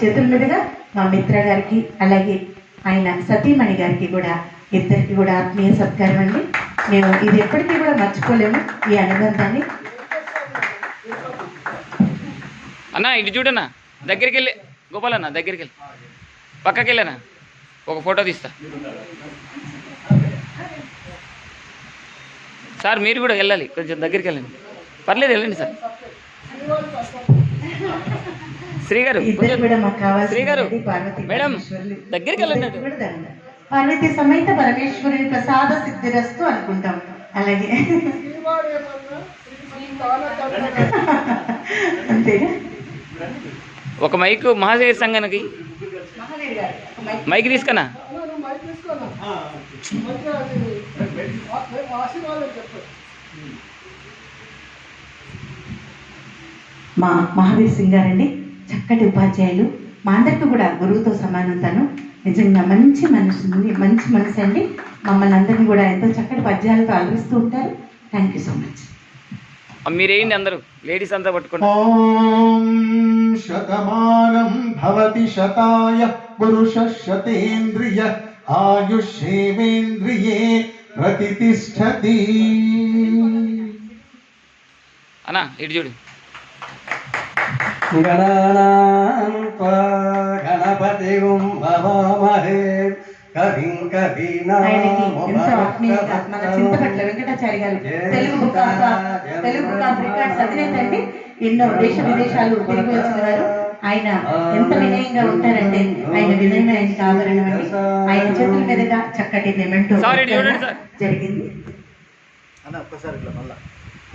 చేతుల మీదుగా మా మిత్ర గారికి అలాగే ఆయన సతీమణి గారికి కూడా ఇద్దరికి కూడా ఆత్మీయ సత్కారం అండి. మేము ఇది ఎప్పటికీ కూడా మర్చిపోలేము ఈ అనుబంధాన్ని. అన్న ఇటు చూడన్నా, దగ్గరికి వెళ్ళి గోపాలన్న దగ్గరికి వెళ్ళి పక్కకి వెళ్ళనా ఒక ఫోటో తీస్తా. సార్ మీరు కూడా వెళ్ళాలి, కొంచెం దగ్గరికి వెళ్ళండి. పర్లేదు వెళ్ళండి సార్. శ్రీగారు శ్రీగారు మేడం దగ్గరికి వెళ్ళండి. పార్వతీ సమేత పరమేశ్వరుని ప్రసాద సిద్ధిరస్తు అనుకుంటాం. అలాగే అంతేగా. ఒక మైక్ మహాశేర్ సంఘానికి మైక్ తీసుకున్నా. మా మహావీర్ సింగ్ గారండి చక్కటి ఉపాధ్యాయులు, మా అందరికీ కూడా గురువుతో సమానం. తను నిజంగా మంచి మనసు అండి. మమ్మల్ని అందరినీ కూడా ఎంతో చక్కటి పద్యాలతో అలరిస్తూ ఉంటారు. Thank you so much. మీరేంటి అందరూ లేడీస్ అంతా పట్టుకోండి. ఓం శతమానం భవతి శతాయ పురుష శతేంద్రియ ఆయుష్యేంద్రియే ప్రతిష్టతి. అన్నా ఇటు చూడు. గణపతిం భవామహే కవిం ఆయనకి ఎంతో ఆత్మీయత మన చింతపట్ల వెంకటాచారి గారు తెలుగు బుక్ ఆఫ్ రికార్డ్స్ అధినేత అండి. ఎన్నో దేశ విదేశాలు తిరిగి వచ్చిన వారు. ఆయన ఎంత వినయంగా ఉంటారంటే ఆయన వినయం ఆయనకి ఆభరణం అండి. ఆయన చేతుల మీదుగా చక్కటి మెమెంటో జరిగింది.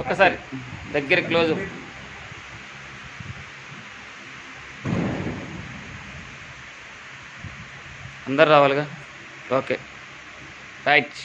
ఒక్కసారి దగ్గర క్లోజ్. అందరు రావాలిగా. Okay right.